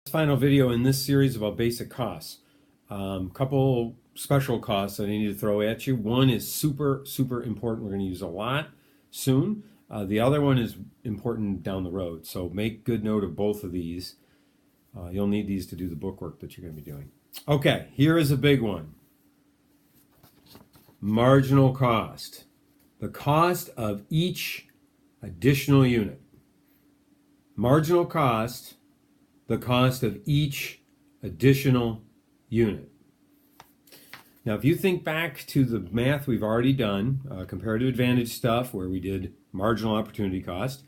Final video in this series about basic costs. Couple special costs that I need to throw at you. One is super important. We're going to use a lot soon. The other one is important down the road. So make good note of both of these. You'll need these to do the bookwork that you're going to be doing. Okay, here is a big one. Marginal cost. The cost of each additional unit. Marginal cost, the cost of each additional unit. Now, if you think back to the math we've already done, comparative advantage stuff where we did marginal opportunity cost,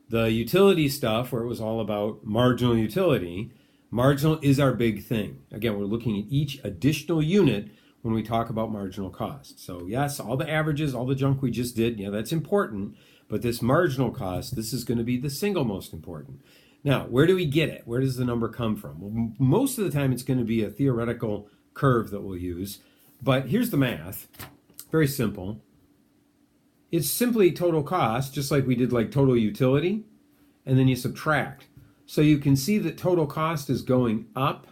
the utility stuff where it was all about marginal utility, marginal is our big thing. Again, we're looking at each additional unit when we talk about marginal cost. So yes, all the averages, all the junk we just did, yeah, that's important, but this marginal cost, this is going to be the single most important. Now, where do we get it? Where does the number come from? Well, most of the time it's going to be a theoretical curve that we'll use, but here's the math. Very simple. It's simply total cost, just like we did like total utility, and then you subtract. So you can see that total cost is going up,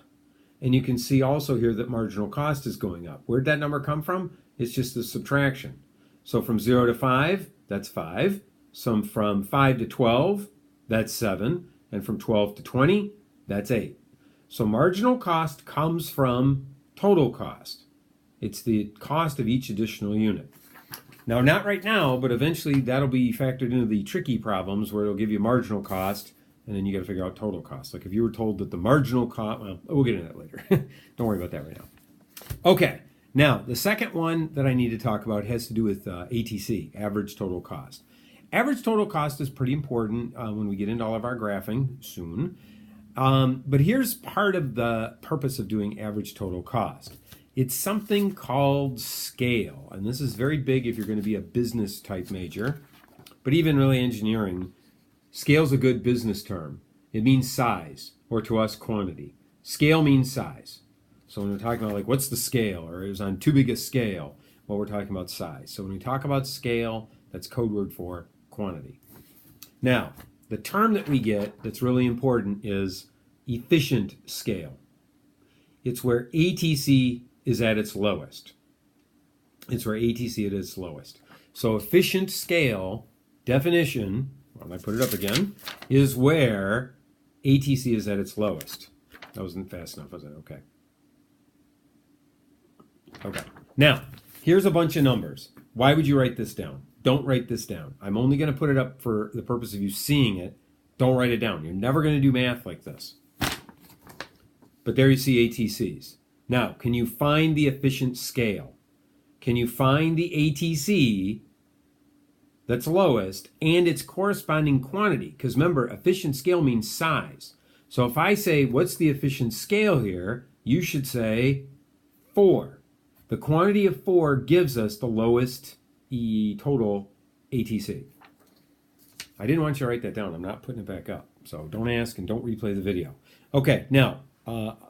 and you can see also here that marginal cost is going up. Where'd that number come from? It's just the subtraction. So from 0 to 5, that's 5. So from 5 to 12, that's 7. And from 12 to 20, that's 8. So marginal cost comes from total cost. It's the cost of each additional unit. Now, not right now, but eventually that'll be factored into the tricky problems where it'll give you marginal cost, and then you got to figure out total cost. Like if you were told that the marginal cost, well, we'll get into that later. Don't worry about that right now. Okay, now the second one that I need to talk about has to do with ATC, average total cost. Average total cost is pretty important when we get into all of our graphing soon. But here's part of the purpose of doing average total cost. It's something called scale. And this is very big if you're going to be a business type major. But even really engineering, scale is a good business term. It means size, or to us, quantity. Scale means size. So when we're talking about like, what's the scale? Or it was on too big a scale. Well, we're talking about size. So when we talk about scale, that's code word for quantity. Now, the term that we get that's really important is efficient scale. It's where ATC is at its lowest. It's where ATC is at its lowest. So efficient scale definition, when I put it up again, is where ATC is at its lowest. That wasn't fast enough, was it? Okay. Okay. Now, here's a bunch of numbers. Why would you write this down? Don't write this down. I'm only going to put it up for the purpose of you seeing it. Don't write it down. You're never going to do math like this. But there you see ATCs. Now, can you find the efficient scale? Can you find the ATC that's lowest and its corresponding quantity? Because remember, efficient scale means size. So if I say, what's the efficient scale here? You should say 4. The quantity of 4 gives us the lowest total ATC. I didn't want you to write that down. I'm not putting it back up. So don't ask and don't replay the video. Okay, now,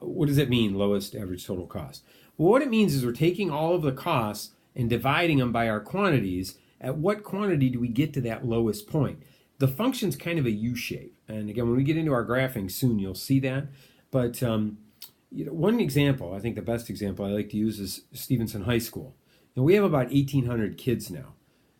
what does it mean, lowest average total cost? Well, what it means is we're taking all of the costs and dividing them by our quantities. At what quantity do we get to that lowest point? The function's kind of a U-shape. And again, when we get into our graphing soon, you'll see that. But one example, I think the best example I like to use is Stevenson High School. And we have about 1,800 kids now.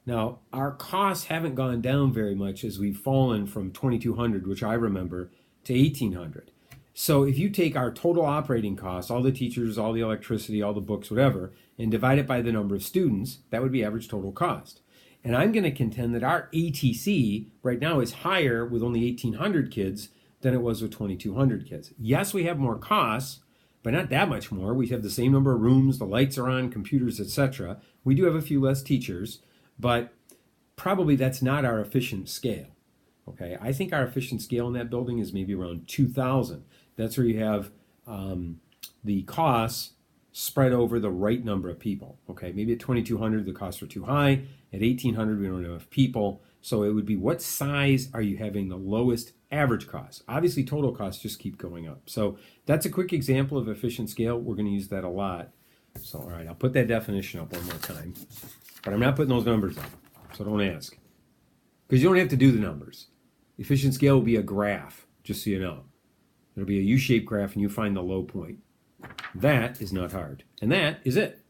Now, our costs haven't gone down very much as we've fallen from 2,200, which I remember, to 1,800. So if you take our total operating costs, all the teachers, all the electricity, all the books, whatever, and divide it by the number of students, that would be average total cost. And I'm going to contend that our ATC right now is higher with only 1,800 kids than it was with 2,200 kids. Yes, we have more costs, but not that much more. We have the same number of rooms, the lights are on, computers, etc. We do have a few less teachers, but probably that's not our efficient scale. Okay, I think our efficient scale in that building is maybe around 2,000. That's where you have the costs spread over the right number of people. Okay, maybe at 2,200 the costs are too high. At 1,800 we don't have enough people. So it would be, what size are you having the lowest average cost? Obviously total costs just keep going up. So that's a quick example of efficient scale. We're going to use that a lot. So all right, I'll put that definition up one more time. But I'm not putting those numbers up, so don't ask. Because you don't have to do the numbers. Efficient scale will be a graph, just so you know. It'll be a U-shaped graph and you find the low point. That is not hard. And that is it.